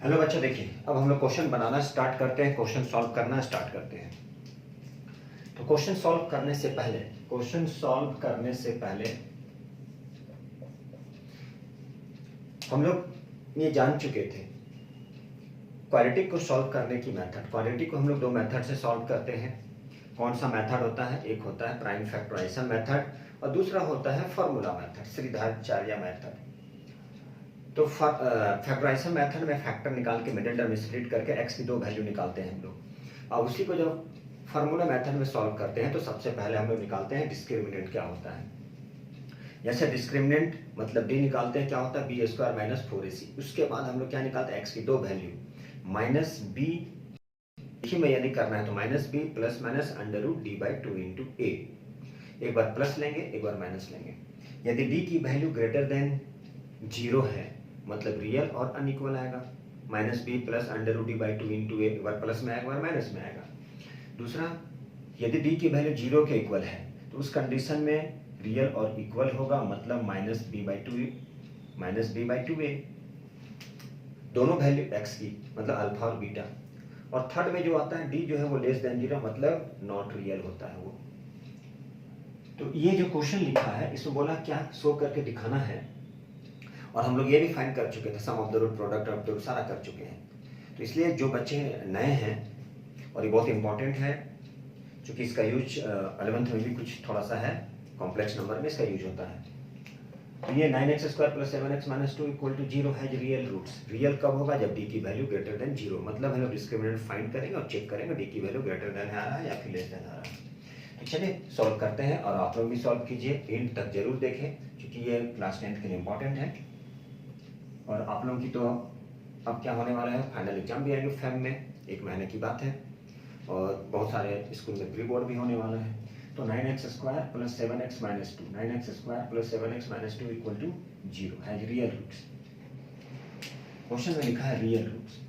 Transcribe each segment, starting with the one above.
Hello बच्चों, देखिए अब हम लोग क्वेश्चन बनाना स्टार्ट करते हैं, क्वेश्चन सॉल्व करना स्टार्ट करते हैं। तो क्वेश्चन सॉल्व करने से पहले हम लोग ये जान चुके थे क्वाड्रेटिक को सॉल्व करने की मेथड। क्वाड्रेटिक को हम लोग दो मेथड से सॉल्व करते हैं। कौन सा मेथड होता है? एक होता है प्राइम फैक्टराइजेशन मेथड और दूसरा होता है फॉर्मूला मेथड, श्रीधराचार्य मेथड। तो फैक्टराइजेशन मेथड में फैक्टर निकाल के मिडिल टर्म स्प्लिट करके एक्स की दो वैल्यू निकालते हैं हम लोग, और उसी को जब फार्मूला मेथड में सॉल्व करते हैं तो सबसे पहले हम लोग निकालते हैं डिस्क्रिमिनेंट क्या होता है। जैसे डिस्क्रिमिनेंट मतलब डी निकालते हैं, क्या होता है? B square minus 4ac। उसके बाद हम लोग क्या निकालते हैं? एक्स की दो वैल्यू माइनस बी, देखिए में यदि करना है तो minus B plus minus under root D by 2 into A. एक बार प्लस लेंगे, एक बार माइनस लेंगे। यदि डी की वैल्यू ग्रेटर देन 0 है मतलब रियल और अनइक्वल आएगा। Minus B plus under root D by 2 into A, एक बार प्लस में आएगा, एक बार माइनस में आएगा। दूसरा, यदि डी की वैल्यू 0 के इक्वल है तो उस कंडीशन में रियल और इक्वल होगा, मतलब माइनस बी बाई 2a, दोनों वैल्यू एक्स की, मतलब अल्फा और बीटा। और थर्ड में जो आता है डी जो है वो लेस देन 0, मतलब नॉट रियल होता है वो। तो ये जो क्वेश्चन लिखा है इसमें बोला क्या शो करके दिखाना है, और हम लोग ये भी फाइंड कर चुके थे, sum of the root, product of the root, सारा कर चुके हैं। तो इसलिए जो बच्चे नए हैं, और ये बहुत इंपॉर्टेंट है क्योंकि इसका यूज 11th में भी कुछ थोड़ा सा है, कॉम्प्लेक्स नंबर में इसका यूज होता है। तो ये 9x square plus 7x minus 2 equal to 0 है रियल रूट्स। रियल कब होगा? जब डी की वैल्यू ग्रेटर देन 0, मतलब हम लोग डिस्क्रिमिनेंट फाइंड करेंगे और चेक करेंगे डी की वैल्यू ग्रेटर देन आ रहा है या फिर लेस देन आ रहा है। तो चलिए सॉल्व करते हैं, और आप लोग भी सॉल्व कीजिए, एंड तक जरूर देखें क्योंकि ये क्लास 10th के लिए इंपॉर्टेंट है। और आप लोगों की तो अब क्या होने वाला है, फाइनल एग्जाम भी आएंगे फेब में, एक महीने की बात है, और बहुत सारे स्कूल में प्री बोर्ड भी होने वाला है। तो 9x square plus 7x minus 2, 9x square plus 7x minus 2 equal to 0 है रियल रूट्स। क्वेश्चन में लिखा है रियल रूट्स,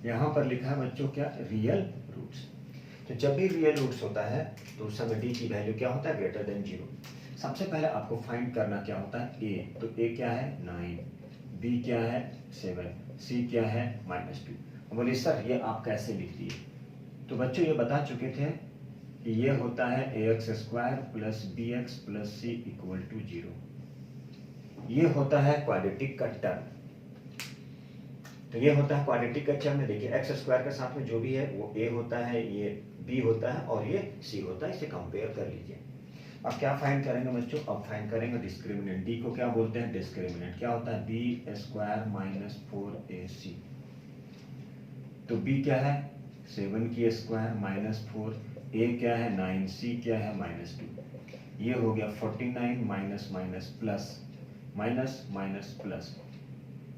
यहाँ पर लिखा है बच्चों क्या? Real roots. तो जब भी रियल रूट्स होता है तो उस समय डी की वैल्यू क्या होता है? Greater then 0। सबसे पहले आपको फाइंड करना क्या होता है? ए, तो ए क्या है? 9, बी क्या है? 7, सी क्या है? -2। बोले सर ये आप कैसे लिख दिए? तो बच्चों ये बता चुके थे कि ये होता है ax square plus B X plus C equal to 0। ये होता है क्वाड्रेटिक का टर्म। तो ये होता है क्वाड्रेटिक का टर्म। देखिए एक्स स्क्वायर के साथ में जो भी है वो a होता है, ये b होता है और ये c होता है। इसे कंपेयर कर लीजिए। अब क्या फाइंड करेंगे बच्चों? अब फाइंड करेंगे डिस्क्रिमिनेंट। डी को क्या बोलते हैं? डिस्क्रिमिनेंट। क्या होता है? B square minus 4ac। तो b क्या है? 7 की स्क्वायर माइनस 4, a क्या है? 9, c क्या है? -2। ये हो गया 49 minus minus plus minus minus plus,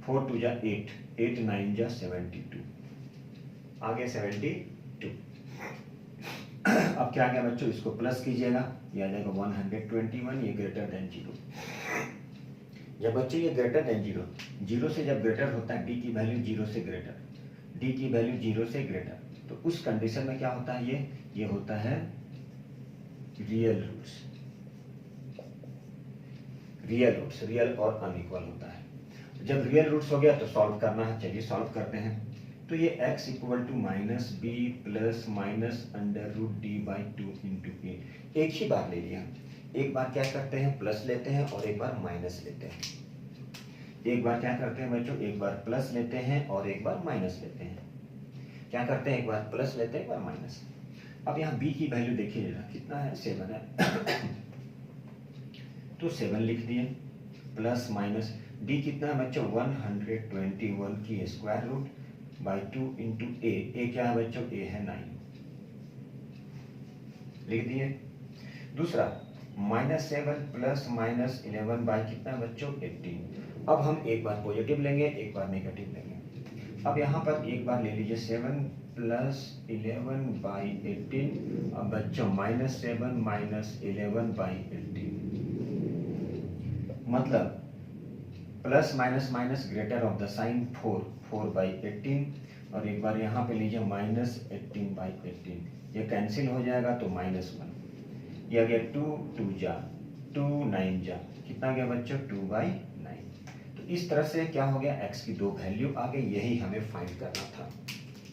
4 2 जा 8, 8 9 जा 72, आगे 72। अब क्या गया बच्चों? इसको प्लस कीजिएगा, ये आ जाएगा 121, ये ग्रेटर देन 0। जब बच्चों ये ग्रेटर देन 0, 0 से जब ग्रेटर होता है डी की वैल्यू 0 से ग्रेटर, डी की वैल्यू 0 से ग्रेटर, तो उस कंडीशन में क्या होता है? ये होता है रियल रूट्स। रियल और अनइक्वल होता है। जब रियल रूट्स हो गया तो सॉल्व करना है। चलिए सॉल्व करते हैं। तो ये x equal to minus B plus minus under root D by 2 into A, एक ही बार ले लिया। एक बार क्या करते हैं? प्लस लेते हैं और एक बार माइनस लेते हैं। एक बार क्या करते हैं बच्चों? एक बार प्लस लेते हैं और एक बार माइनस लेते हैं। क्या करते हैं? एक बार प्लस लेते हैं, एक बार माइनस। अब यहाँ b की वैल्यू देखिए कितना है? 7 है। तो 7 लिख दिए, प्लस माइनस d कितना है बच्चों? 121 की स्क्वायर रूट बाई 2 इंटू ए क्या है बच्चों? a है 9, लिख दिए। दूसरा -7 प्लस -11 बाई कितना है बच्चों? 18। अब हम एक बार पॉजिटिव लेंगे, एक बार नेगेटिव लेंगे। अब यहाँ पर एक बार ले लीजिए 7 प्लस 11 बाई 18। अब बच्चों -7 माइनस 11 बाई 18, मतलब plus minus minus greater of the sign 4 by 18। और एक बार यहाँ पे लीजिए -18 बाई 18, ये कैंसिल हो जाएगा तो -1। ये आ गया 2 2 जा 2 9 जा, कितना गया बच्चों? 2 बाई 9। तो इस तरह से क्या हो गया, x की दो वैल्यू आ गई, यही हमें फाइंड करना था।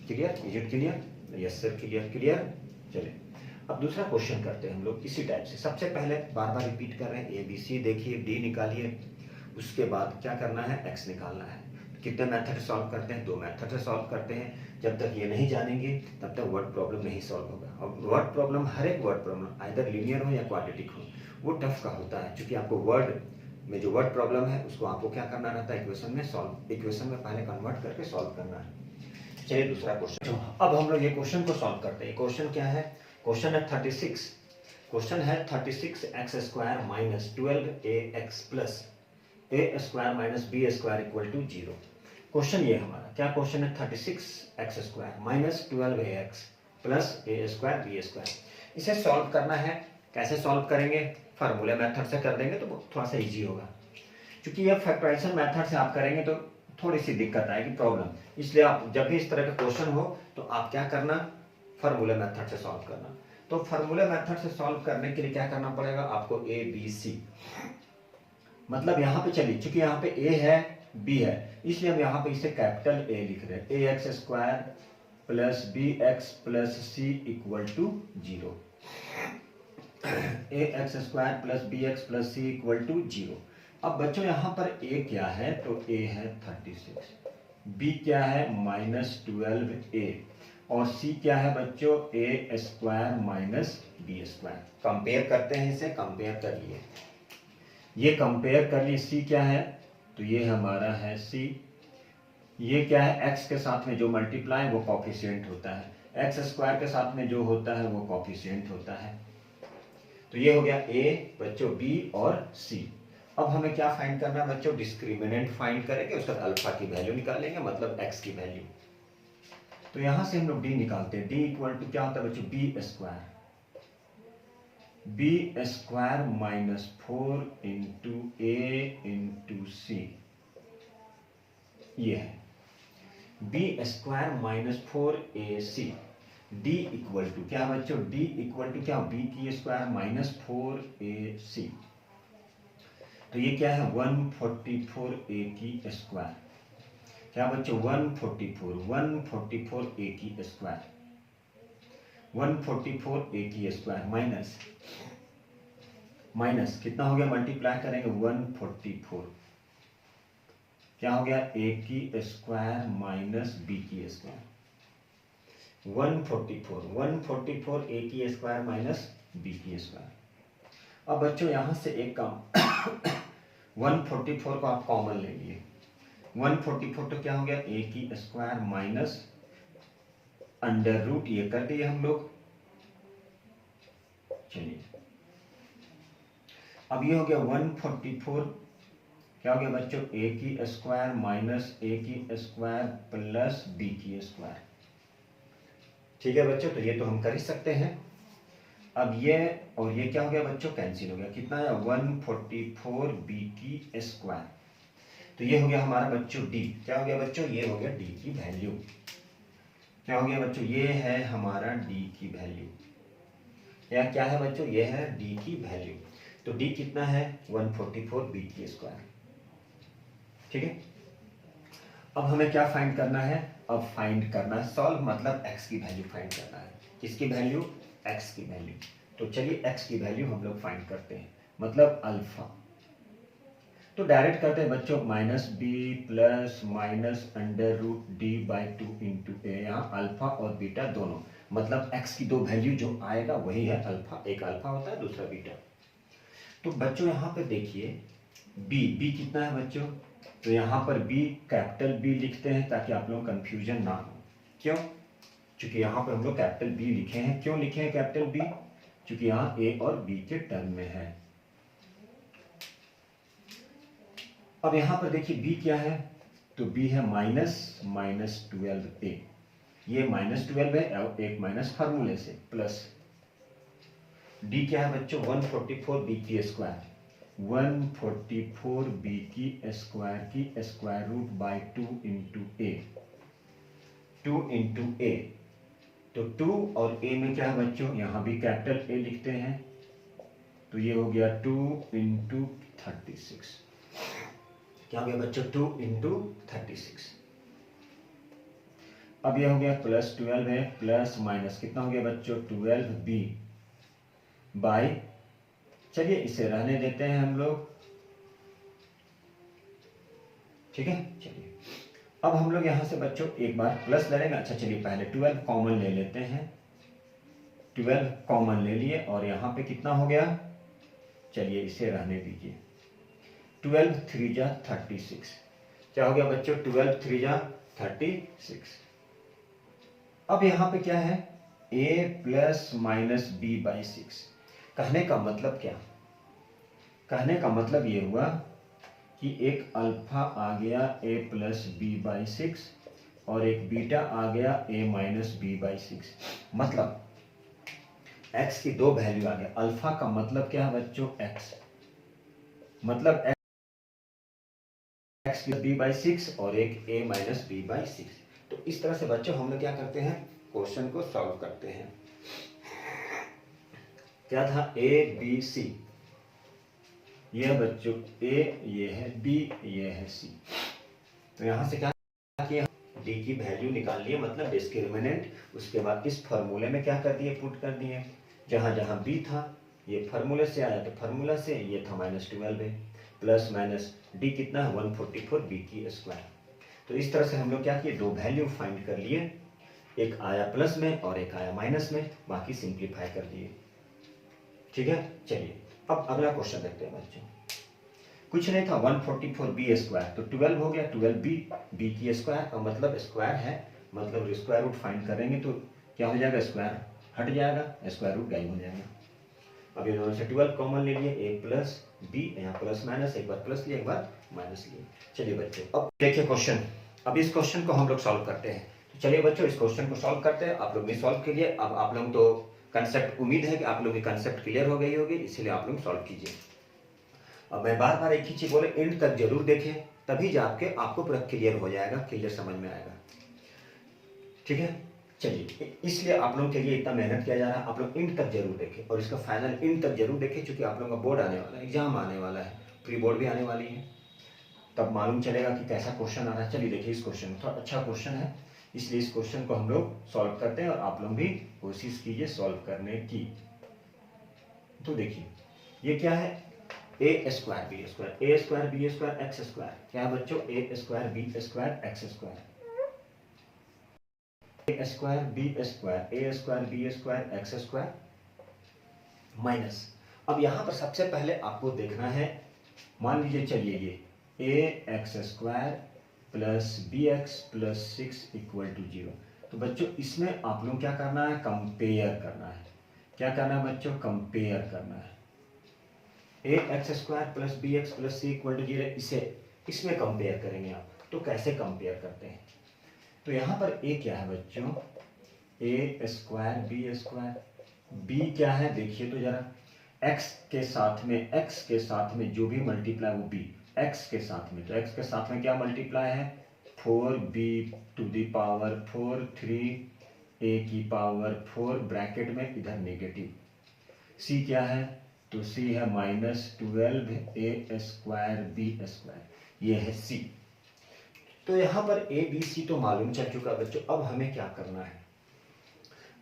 Clear, is it clear? Yes sir, clear clear. चलिए अब दूसरा क्वेश्चन करते हैं हम लोग इसी टाइप से। सबसे पहले बार बार रिपीट कर रहे हैं, ए बी सी देखिए, डी निकालिए, उसके बाद क्या करना है, x निकालना है। कितने मेथड सॉल्व करते हैं, दो मेथड से सॉल्व करते हैं। जब तक ये नहीं जानेंगे तब तक वर्ड प्रॉब्लम नहीं सॉल्व होगा। और वर्ड प्रॉब्लम, हर एक वर्ड प्रॉब्लम आइदर लीनियर हो या क्वाड्रेटिक हो, वो टफ का होता है, क्योंकि आपको वर्ड में जो वर्ड प्रॉब्लम है उसको आपको क्या करना रहता है, इक्वेशन में सॉल्व, इक्वेशन में पहले कन्वर्ट करके सॉल्व करना है। चलिए दूसरा क्वेश्चन, अब हम लोग ये क्वेश्चन को सॉल्व करते हैं। क्वेश्चन क्या है, क्वेश्चन है 36, क्वेश्चन है 36x square minus 12ax plus A square minus B square equal to 0। Question ये हमारा क्या क्वेश्चन है, 36x square minus 12ax plus A square B square. इसे सॉल्व करना है, कैसे सॉल्व करेंगे, फार्मूला मेथड से कर देंगे तो थोड़ा सा इजी होगा। क्योंकि ये फैक्टराइजेशन मेथड से आप करेंगे तो थोड़ी सी दिक्कत आएगी, प्रॉब्लम, इसलिए आप जब भी इस तरह का क्वेश्चन हो तो आप क्या करना, फार्मूला मेथड से सॉल्व करना। तो फार्मूला मेथड से सॉल्व करने के लिए क्या करना पड़ेगा आपको, ए बी सी, मतलब यहाँ पे चलिए, क्योंकि यहाँ पे ए है बी है, इसलिए हम यहाँ पे इसे कैपिटल ए लिख रहे हैं, A X square plus B X plus C equal to 0। A X square plus B X plus C equal to 0। अब बच्चों यहाँ पर ए क्या है, तो ए है 36, बी क्या है -12a, और सी क्या है बच्चों, A square minus B square. Compare करते हैं, इसे कंपेयर कर लिए, ये कंपेयर कर लिए, सी क्या है, तो ये हमारा है सी, ये क्या है, एक्स के साथ में जो मल्टीप्लाई वो कॉफिशिएंट होता है, एक्स स्क्वायर के साथ में जो होता है वो कॉफिशिएंट होता है। तो ये हो गया ए बच्चों, बी और सी। अब हमें क्या फाइंड करना है बच्चों, डिस्क्रिमिनेंट फाइंड करेंगे, उसके बाद अल्फा की वैल्यू निकालेंगे, मतलब एक्स की वैल्यू। तो यहां से हम लोग डी निकालते हैं, डी इक्वल टू क्या होता है बच्चों, B square, B square minus 4 into A into C, ये है B square minus 4ac। D equal to क्या बच्चों, डी इक्वल टू क्या, बी की स्क्वायर माइनस 4ac, तो ये क्या है 144a की स्क्वायर, क्या बच्चों 144a की स्क्वायर, 144a की स्क्वायर माइनस माइनस कितना हो गया, मल्टीप्लाई करेंगे 144, क्या हो गया, a की स्क्वायर माइनस b की स्क्वायर, 144 a की स्क्वायर माइनस b की स्क्वायर। अब बच्चों यहां से एक काम 144 को आप कॉमन ले लिए, 144 तो क्या हो गया, a की स्क्वायर माइनस अंडर रूट, ये कर दिए हम लोग। चलिए अब ये हो गया 144, क्या हो गया बच्चों, a की स्क्वायर माइनस a की स्क्वायर प्लस b की स्क्वायर। ठीक है बच्चों, तो ये तो हम कर ही सकते हैं। अब ये और ये क्या हो गया बच्चों, कैंसिल हो गया, कितना है 144b की स्क्वायर। तो ये हो गया हमारा बच्चों d, क्या हो गया बच्चों, ये हो गया d की वैल्यू, क्या हो गया बच्चों, ये है हमारा d की वैल्यू, या क्या है बच्चों, ये है d की वैल्यू। तो d कितना है 144b की स्क्वायर। ठीक है, अब हमें क्या फाइंड करना है, अब फाइंड करना है सॉल्व, मतलब x की वैल्यू फाइंड करना है, किसकी वैल्यू, x की वैल्यू। तो चलिए x की वैल्यू हम लोग फाइंड करते हैं, मतलब अल्फा। तो डायरेक्ट करते हैं बच्चों, -b plus minus under root D by 2 into A, यहाँ अल्फा और बीटा दोनों, मतलब x की दो वैल्यू जो आएगा वही है अल्फा, एक अल्फा होता है दूसरा बीटा। तो बच्चों यहाँ पे देखिए b कितना है बच्चों, तो यहाँ पर b कैपिटल B लिखते हैं ताकि आप लोग कंफ्यूजन ना हो। क्यों, क्योंकि यहाँ पर हम लोग कैपिटल B लिखे हैं, क्यों लिखे हैं कैपिटल B, क्योंकि यहाँ a और b के टर्म में है। अब यहाँ पर देखिए b क्या है, तो b है -12a, ये -12 है और एक माइनस फार्मूले से, प्लस d क्या है बच्चों 144b की स्क्वायर, 144b की square root by 2 into A, 2 into A, तो 2 और a में क्या है बच्चों, यहाँ भी कैपिटल A लिखते हैं, तो ये हो गया 2 इंटू 36, क्या हो गया बच्चों 2 इंटू 36। अब ये हो गया प्लस 12 है प्लस माइनस कितना हो गया बच्चों 12b बाई, चलिए इसे रहने देते हैं हम लोग, ठीक है। चलिए अब हम लोग यहां से बच्चों एक बार प्लस लड़ेंगे। अच्छा चलिए पहले 12 कॉमन ले लेते हैं, 12 कॉमन ले लिए और यहां पे कितना हो गया, चलिए इसे रहने दीजिए, 12 3 जा 36। क्या हो गया बच्चों 12 3 जा 36। अब यहां पे क्या है a plus minus B by 6। कहने का मतलब क्या, कहने का मतलब ये हुआ कि एक अल्फा आ गया a प्लस बी बाई 6 और एक बीटा आ गया a माइनस बी बाई 6। मतलब x की दो वैल्यू आ गया। अल्फा का मतलब क्या है बच्चों x, मतलब x प्लस बी बाई 6 और एक a माइनस बी बाई 6। तो इस तरह से बच्चों हम लोग क्या करते हैं, क्वेश्चन को सॉल्व करते हैं। क्या था a b c, ये है बच्चों a, ये है b, ये है c। तो यहां से क्या किया, d की वैल्यू निकाल लिए, मतलब डिस्क्रिमिनेंट। उसके बाद इस फॉर्मूले में क्या कर दिए, पुट कर दिए। जहां जहां b था ये फॉर्मूले से आया, तो फॉर्मूला से ये था -12 है, प्लस माइनस d कितना है 144 b की स्क्वायर। तो इस तरह से हम लोग क्या किए, दो वैल्यू फाइंड कर लिए, एक आया प्लस में और एक आया माइनस में, बाकी सिंप्लीफाई कर दिए, ठीक है। चलिए अब अगला क्वेश्चन देखते हैं बच्चों। कुछ नहीं था 144 बी स्क्वायर, तो 12 हो गया 12 बी की स्क्वायर का मतलब स्क्वायर है, मतलब स्क्वायर रूट फाइंड करेंगे तो क्या हो जाएगा, स्क्वायर हट जाएगा, स्क्वायर रूट गायब हो जाएगा। अब ये दोनों से 12 कॉमन ले लिए, a प्लस बी, यहाँ प्लस माइनस, एक बार प्लस लिए एक बार माइनस लिए। चलिए बच्चों अब देखिए क्वेश्चन, अब इस क्वेश्चन को हम लोग सॉल्व करते हैं। तो चलिए बच्चों इस क्वेश्चन को सॉल्व करते हैं। आप लोग भी सॉल्व कीजिए। अब आप लोग तो कंसेप्ट, उम्मीद है कि आप लोग की कंसेप्ट क्लियर हो गई होगी, इसलिए आप लोग सॉल्व कीजिए। अब मैं बार बार एक ही चीज बोले, एंड तक जरूर देखें, तभी जाके आपको पूरा क्लियर हो जाएगा, क्लियर समझ में आएगा, ठीक है। चलिए इसलिए आप लोगों के लिए इतना मेहनत किया जा रहा है, आप लोग एंड तक जरूर देखें और इसका फाइनल एंड तक जरूर देखें, क्योंकि आप लोगों का बोर्ड आने वाला है, एग्जाम आने वाला है, प्री बोर्ड भी आने वाली है, तब मालूम चलेगा कि कैसा क्वेश्चन आ रहा है। चलिए देखिए इस क्वेश्चन, थोड़ा अच्छा क्वेश्चन है, इसलिए इस क्वेश्चन को हम लोग सॉल्व करते हैं और आप लोग भी कोशिश कीजिए सॉल्व करने की। तो देखिए ये क्या है, A square B square, A square B square X square, क्या है बच्चों A square B square X square, A square B square, A square B square X square minus. अब यहां पर सबसे पहले आपको देखना है, मान लीजिए चलिए ये A X square plus B X plus 6 equal to 0। तो बच्चों इसमें आप लोग क्या करना है, कंपेयर करना है। क्या करना है बच्चों, कंपेयर करना है। A X square plus B X plus C equal to 0, इसे इसमें कंपेयर करेंगे आप। तो कैसे कंपेयर करते हैं, तो यहाँ पर ए क्या है बच्चों, A square B square, B क्या है देखिए तो जरा, एक्स के साथ में, एक्स के साथ में जो भी मल्टीप्लाई वो बी, एक्स के साथ में, तो एक्स के साथ में क्या मल्टीप्लाई है 4b to the power 4 3 a की पावर 4 ब्रैकेट में इधर नेगेटिव, सी क्या है, तो सी है -12 ए स्क्वायर बी स्क्वायर, ये है सी। तो यहां पर ए बी सी तो मालूम चल चुका बच्चों। अब हमें क्या करना है,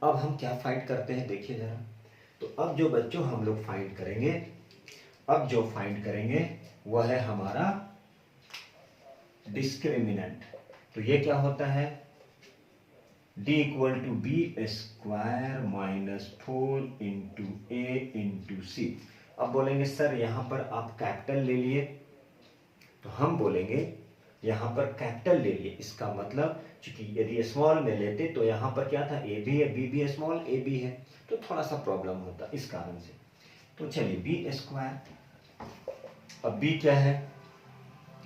अब हम क्या फाइंड करते हैं देखिए जरा। तो अब जो बच्चों हम लोग फाइंड करेंगे, अब जो फाइंड करेंगे वह है हमारा डिस्क्रिमिनेंट। तो ये क्या होता है, d equal to B square -4 into A into C. अब बोलेंगे सर यहाँ पर आप कैपिटल ले लिए, तो हम बोलेंगे यहाँ पर कैपिटल ले लिए, इसका मतलब चूंकि यदि स्मॉल में लेते तो यहाँ पर क्या था, ए भी है बी भी है, स्मॉल ए बी है, तो थोड़ा सा प्रॉब्लम होता इस कारण से। तो चलिए बी स्क्वायर, अब बी क्या है,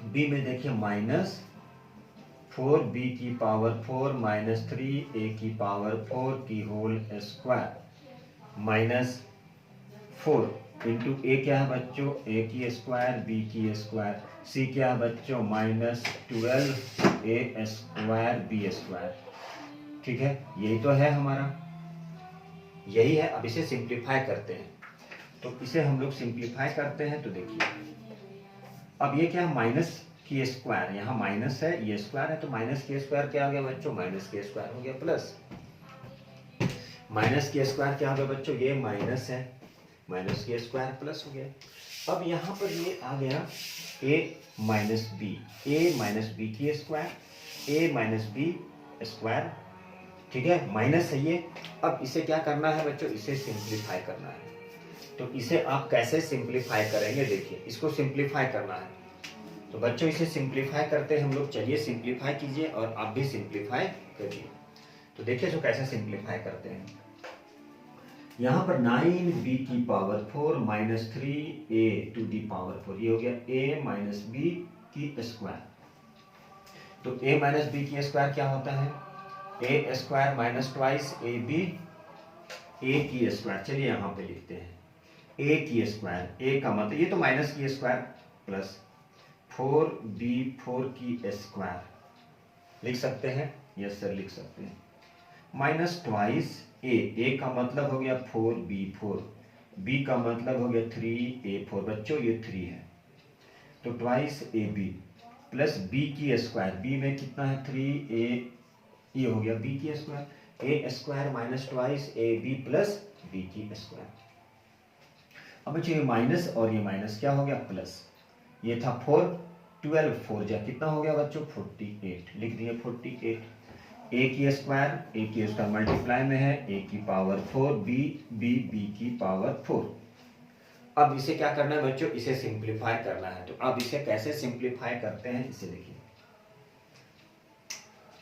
बी में देखिए -4 बी की पावर 4 -3 ए की पावर 4 की होल स्क्वायर -4 इंटू ए क्या है बच्चों, ए की स्क्वायर बी की स्क्वायर, सी क्या है बच्चों -12 ए स्क्वायर बी स्क्वायर, ठीक है। यही तो है हमारा, यही है। अब इसे सिंप्लीफाई करते हैं, तो इसे हम लोग सिंप्लीफाई करते हैं। तो देखिए अब ये क्या है, की स्क्वायर, यहाँ माइनस है ये स्क्वायर है तो माइनस के स्क्वायर क्या हो गया बच्चों, माइनस के स्क्वायर हो गया, प्लस माइनस के स्क्वायर क्या हो गया बच्चों, ये माइनस है, माइनस के स्क्वायर प्लस हो गया। अब यहाँ पर ये आ गया a minus B, A minus B की square, A minus B square, ठीक है, माइनस है ये। अब इसे क्या करना है बच्चों, इसे सिंप्लीफाई करना है। तो इसे आप कैसे सिंप्लीफाई करेंगे, देखिए इसको सिंप्लीफाई करना है तो बच्चों इसे सिंप्लीफाई करते हैं हम लोग। चलिए सिंप्लीफाई कीजिए और आप भी सिंप्लीफाई करिए। तो देखिए जो कैसे सिंप्लीफाई करते हैं, यहाँ पर 9b की power 4 minus 3a to the power 4, ये हो गया a माइनस बी की स्क्वायर। तो a माइनस बी की स्क्वायर क्या होता है, a square minus twice A B, a की स्क्वायर, चलिए यहाँ पे लिखते हैं a की स्क्वायर, a का मतलब ये तो माइनस की स्क्वायर प्लस 4b4 की स्क्वायर लिख सकते हैं, यस सर लिख सकते हैं, माइनस ट्वाइस ए का मतलब हो गया 4b4, बी का मतलब हो गया 3a4, बच्चों ये 3 है तो twice A B plus B की स्क्वायर, बी में कितना है 3a, ये हो गया बी की square, A square minus twice A B plus B की स्क्वायर। अब बच्चों ये माइनस और ये माइनस क्या हो गया प्लस, ये था 4, 12 4 जा कितना हो गया बच्चों 48, लिख दिए 48, ए की स्क्वायर मल्टीप्लाई में है ए की पावर 4 बी की पावर 4। अब इसे क्या करना है बच्चों, इसे सिंप्लीफाई करना है। तो अब इसे कैसे सिंप्लीफाई करते हैं इसे देखिए।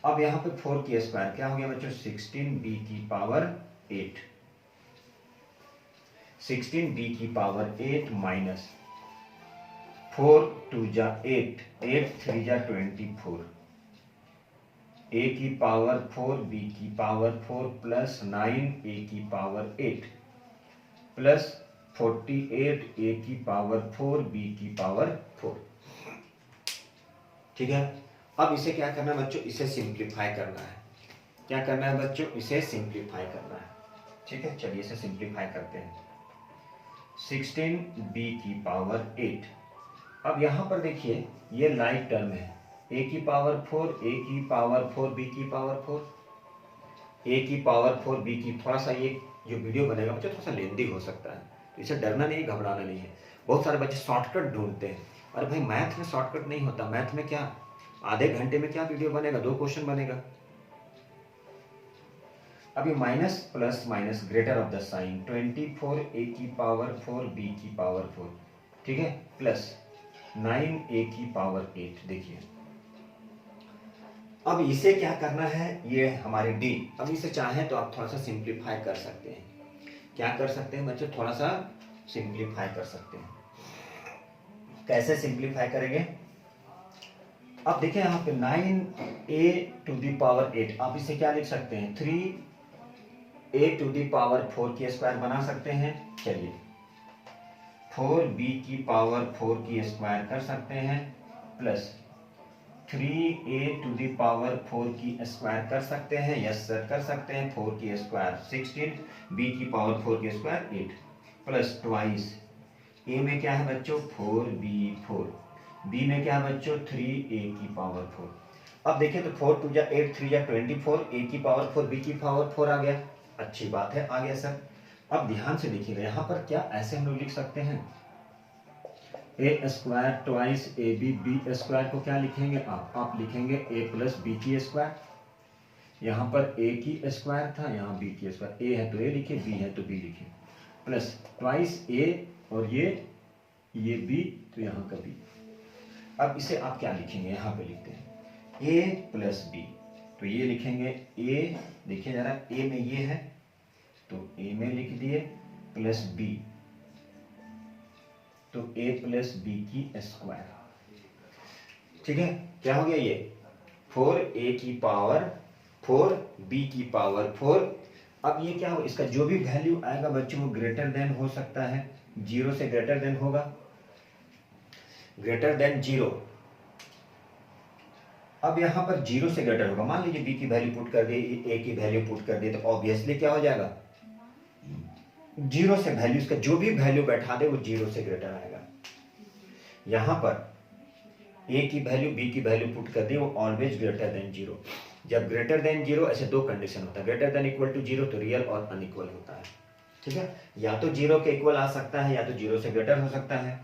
अब यहाँ पे 4 की स्क्वायर क्या हो गया बच्चों 16b की पावर 8, 16b की पावर 8 माइनस 4 2 जा 8, 8 3 जा 24, a की पावर 4 b की पावर 4 प्लस 9 a की पावर 8 प्लस 48 a की पावर 4 b की पावर 4, ठीक है। अब इसे क्या करना है बच्चों, इसे सिंप्लीफाई करना है। क्या करना है बच्चों, इसे सिंप्लीफाई करना है, ठीक है। चलिए इसे सिंप्लीफाई करते हैं, 16b की पावर 8। अब यहाँ पर देखिए ये लाइक टर्म है, a की पावर 4 a की पावर 4 b की पावर 4, a की पावर 4 b की, थोड़ा सा ये जो वीडियो बनेगा बच्चों थोड़ा सा लेंदी हो सकता है तो इसे डरना नहीं, घबराना नहीं है। बहुत सारे बच्चे शॉर्टकट ढूंढते हैं, अरे भाई मैथ में शॉर्टकट नहीं होता, मैथ में क्या आधे घंटे में क्या वीडियो बनेगा, 2 क्वेश्चन बनेगा। अब ये minus plus minus greater of the sign, 24 a की पावर 4 b की पावर 4, ठीक है, प्लस 9a की पावर 8। देखिए अब इसे क्या करना है, ये हमारे d। अब इसे चाहें तो आप थोड़ा सा सिंप्लीफाई कर सकते हैं। क्या कर सकते हैं बच्चों, थोड़ा सा सिंप्लीफाई कर सकते हैं। कैसे सिंप्लीफाई करेंगे, अब देखिए यहाँ पे 9a टू दी पावर 8, आप इसे क्या लिख सकते हैं 3a टू दी पावर 4 की स्क्वायर बना सकते हैं। चलिए 4b की पावर 4 की स्क्वायर कर सकते हैं plus 3a to the power 4 की स्क्वायर कर सकते हैं, यस सर कर सकते हैं, 4 की स्क्वायर 16, b की पावर 4 की स्क्वायर 8 प्लस ट्वाइस a में क्या है बच्चों 4b4, b में क्या है बच्चों 3a की पावर 4। अब देखिए तो 4 2 जा 8 3 जा 24, a की पावर 4 b की पावर 4 आ गया, अच्छी बात है आ गया सर। अब ध्यान से देखिएगा यहाँ पर क्या ऐसे हम लोग लिख सकते हैं, A square twice A B square को क्या लिखेंगे आप लिखेंगे ए प्लस बी की स्क्वायर, यहाँ पर ए की स्क्वायर था, यहाँ बी की स्क्वायर, ए है तो ए लिखे, बी है तो बी लिखे, प्लस ट्वाइस ए और ये बी तो यहाँ का बी। अब इसे आप क्या लिखेंगे, यहाँ पे लिखते हैं ए प्लस बी, तो ये लिखेंगे ए, देखिए जरा ए में ये है तो ए में लिख दिए प्लस बी, तो a प्लस बी की स्क्वायर, ठीक है। क्या हो गया ये 4a की पावर 4 b की पावर 4। अब ये क्या हो, इसका जो भी वैल्यू आएगा बच्चों वो ग्रेटर देन हो सकता है, 0 से ग्रेटर देन होगा, ग्रेटर देन 0। अब यहाँ पर 0 से ग्रेटर होगा, मान लीजिए b की वैल्यू पुट कर दी, a की वैल्यू पुट कर दी, तो ऑब्वियसली क्या हो जाएगा 0 से वैल्यू, इसका जो भी वैल्यू बैठा दे वो 0 से ग्रेटर आएगा। यहां पर ए की वैल्यू बी की वैल्यू पुट कर दी, वो ऑलवेज ग्रेटर देन जीरो। जब ग्रेटर देन जीरो ऐसे दो कंडीशन होता है, greater than equal to zero तो रियल और अनइक्वल होता है, ठीक है। या तो जीरो के इक्वल आ सकता है या तो जीरो से ग्रेटर हो सकता है।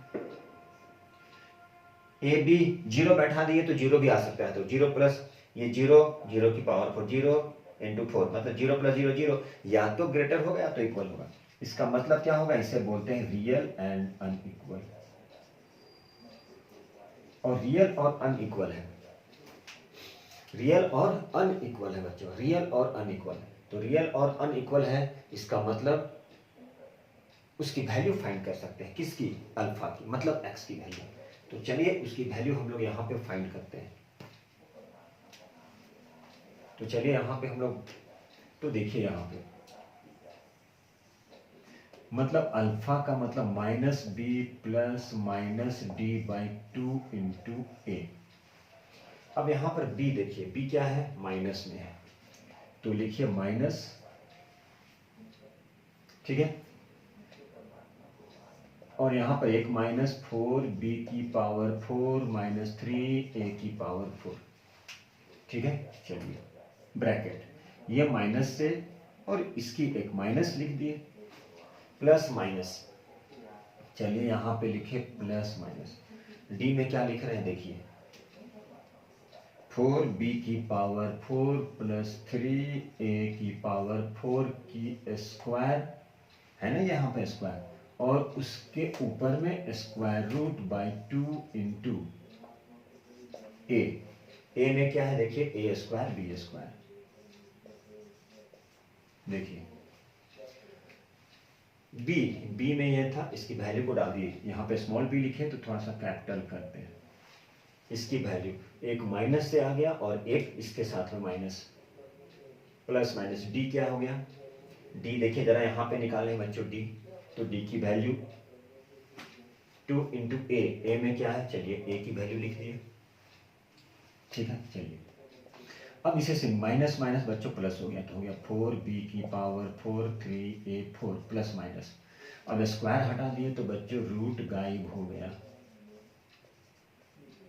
ए बी जीरो बैठा दिए तो जीरो भी आ सकता है, तो जीरो प्लस ये जीरो, जीरो की पावर 4 जीरो इंटू 4 मतलब जीरो प्लस जीरो जीरो, या तो ग्रेटर होगा या तो इक्वल होगा। इसका मतलब क्या होगा, इसे बोलते हैं रियल एंड अनइक्वल। और रियल और अनइक्वल है, रियल और अनइक्वल है बच्चों, रियल और अनइक्वल। तो रियल और अनइक्वल है, इसका मतलब उसकी वैल्यू फाइंड कर सकते हैं, किसकी, अल्फा की, मतलब एक्स की वैल्यू। तो चलिए उसकी वैल्यू हम लोग यहाँ पे फाइंड करते हैं। तो चलिए यहाँ पे हम लोग, तो देखिए यहाँ पे मतलब अल्फा का मतलब minus B plus minus D by 2 into A. अब यहाँ पर b देखिए, b क्या है, माइनस में है, तो लिखिए माइनस, ठीक है। और यहाँ पर एक माइनस 4b की पावर 4 माइनस 3a की पावर 4, ठीक है। चलिए ब्रैकेट, ये माइनस से और इसकी एक माइनस लिख दिए, प्लस माइनस, चलिए यहाँ पे लिखे प्लस माइनस, डी में क्या लिख रहे हैं देखिए, 4b की पावर 4 प्लस 3a की पावर 4 की स्क्वायर, है ना यहाँ पे स्क्वायर, और उसके ऊपर में स्क्वायर रूट बाई 2 इंटू ए में क्या है देखिए, ए स्क्वायर बी स्क्वायर, देखिए बी में ये था, इसकी वैल्यू को डाल दिए, यहाँ पे स्मॉल बी लिखे तो थोड़ा सा कैपिटल करते हैं, इसकी वैल्यू एक माइनस से आ गया और एक इसके साथ में माइनस, प्लस माइनस, डी क्या हो गया, डी देखिए जरा यहाँ पे निकालें बच्चों डी, तो डी की वैल्यू 2 इंटू ए में क्या है, चलिए ए की वैल्यू लिख दिए, ठीक है। चलिए अब इसे से माइनस माइनस बच्चों प्लस हो गया, तो हो गया 4b की पावर 4 3a 4 प्लस माइनस, अब स्क्वायर हटा दिए तो बच्चों रूट गायब हो गया,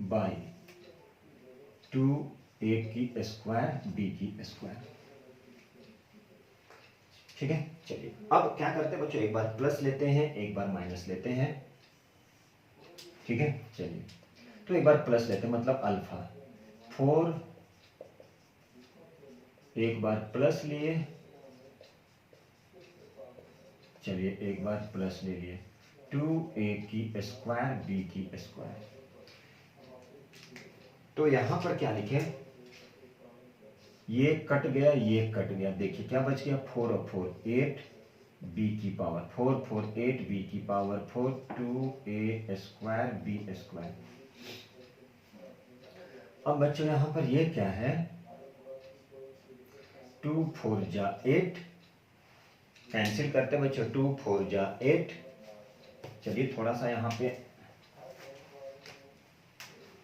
बाई 2a की स्क्वायर b की स्क्वायर, ठीक है। चलिए अब क्या करते हैं बच्चों, एक बार प्लस लेते हैं एक बार माइनस लेते हैं, ठीक है। चलिए तो एक बार प्लस लेते हैं, मतलब अल्फा 4, एक बार प्लस लिए, चलिए एक बार प्लस ले लिए, 2a की स्क्वायर b की स्क्वायर, तो यहां पर क्या लिखे, ये कट गया ये कट गया, देखिए क्या बच गया, 4 और 4 8 b की पावर 4 4 8 b की power 4 2a square b square. अब बच्चों यहां पर ये क्या है, 2 4 जा 8, कैंसिल करते बच्चों, 2 4 जा 8, चलिए थोड़ा सा यहाँ पे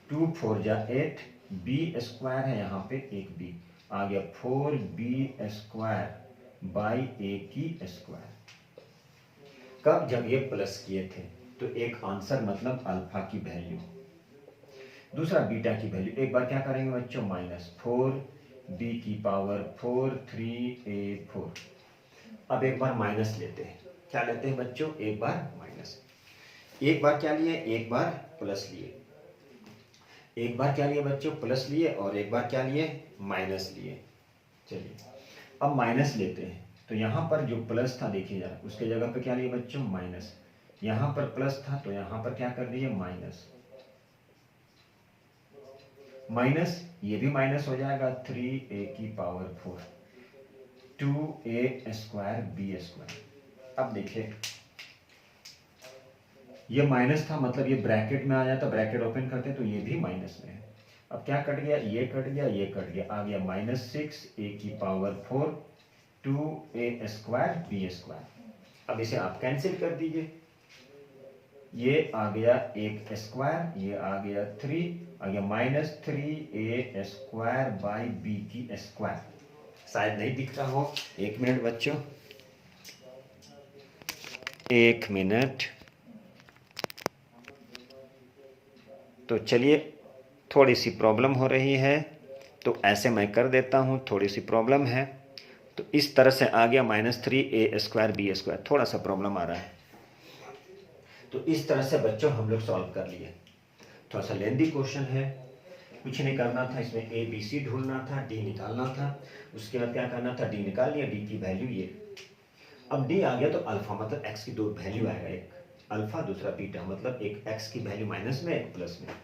2 4 जा 8 बी स्क्वायर है, यहाँ पे एक बी आ गया, 4b स्क्वायर बाई ए की स्क्वायर। कब, जब ये प्लस किए थे, तो एक आंसर मतलब अल्फा की वैल्यू, दूसरा बीटा की वैल्यू, एक बार क्या करेंगे बच्चों, माइनस 4b की पावर 4 3a 4, अब एक बार माइनस लेते हैं, क्या लेते हैं बच्चों, एक बार माइनस, एक बार क्या लिए, एक बार प्लस लिए, एक बार क्या लिए बच्चों, प्लस लिए, और एक बार क्या लिए, माइनस लिए। चलिए अब माइनस लेते हैं, तो यहाँ पर जो प्लस था देखिए जरा, उसके जगह पे क्या लिए बच्चों, माइनस, यहाँ पर प्लस था तो यहाँ पर क्या कर दिए, माइनस, माइनस ये भी माइनस हो जाएगा, 3a की power 4 2a square b square. अब देखिए ये माइनस था, मतलब ये ब्रैकेट में आ जाता, ब्रैकेट ओपन करते तो ये भी माइनस में है, अब क्या कट गया, ये कट गया ये कट गया, आ गया -6a की power 4 2a square b square. अब इसे आप कैंसिल कर दीजिए, ये आ गया एक स्क्वायर, ये आ गया 3, आ गया -3a स्क्वायर बाई b की स्क्वायर। शायद नहीं दिख रहा हो, एक मिनट बच्चों, एक मिनट, तो चलिए थोड़ी सी प्रॉब्लम हो रही है, तो ऐसे मैं कर देता हूँ, थोड़ी सी प्रॉब्लम है। तो इस तरह से आ गया -3a² थोड़ा सा प्रॉब्लम आ रहा है। तो इस तरह से बच्चों हम लोग सॉल्व कर लिए। थोड़ा सा लेंदी क्वेश्चन है, कुछ नहीं करना था, इसमें ए बी सी ढूंढना था, डी निकालना था। उसके बाद क्या करना था, डी निकाल लिया, डी की वैल्यू ये। अब डी आ गया तो अल्फा मतलब एक्स की दो वैल्यू आएगा, एक अल्फा दूसरा बीटा, मतलब एक एक्स की वैल्यू माइनस में एक प्लस में।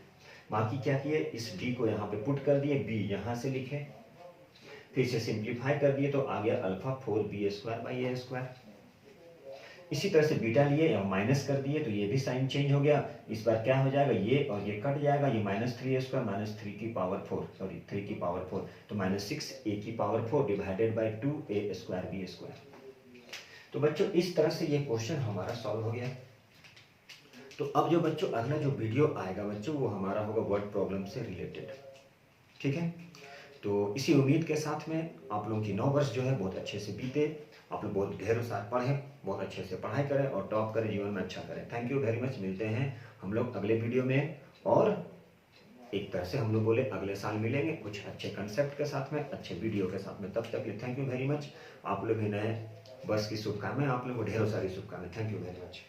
बाकी क्या किए, इस डी को यहाँ पे पुट कर दिए, बी यहाँ से लिखे, फिर इसे सिंप्लीफाई कर दिए तो आ गया अल्फा 4b² इसी तरह से बीटा लिए और माइनस कर दिए तो ये भी साइन चेंज हो गया। इस बार क्या हो जाएगा, ये और ये कट जाएगा, ये -3a² -3 की पावर 4 सॉरी 3 की पावर 4 तो -6a⁴ डिवाइडेड बाई 2a²b²। तो बच्चों इस तरह से ये क्वेश्चन हमारा सॉल्व हो गया। तो अब जो बच्चों अगला जो वीडियो आएगा बच्चों वो हमारा होगा वर्ड प्रॉब्लम से रिलेटेड, ठीक है। तो इसी उम्मीद के साथ में आप लोगों की 9 वर्ष जो है बहुत अच्छे से बीते, आप लोग बहुत ढेरों साथ पढ़ें, बहुत अच्छे से पढ़ाई करें और टॉप करें, जीवन में अच्छा करें। Thank you very much. मिलते हैं हम लोग अगले वीडियो में, और एक तरह से हम लोग बोले अगले साल मिलेंगे कुछ अच्छे कंसेप्ट के साथ में, अच्छे वीडियो के साथ में। तब तक के थैंक यू वेरी मच। आप लोग भी नए वर्ष की शुभकामनाएं, आप लोग को ढेरों सारी शुभकामनाएं। Thank you very much.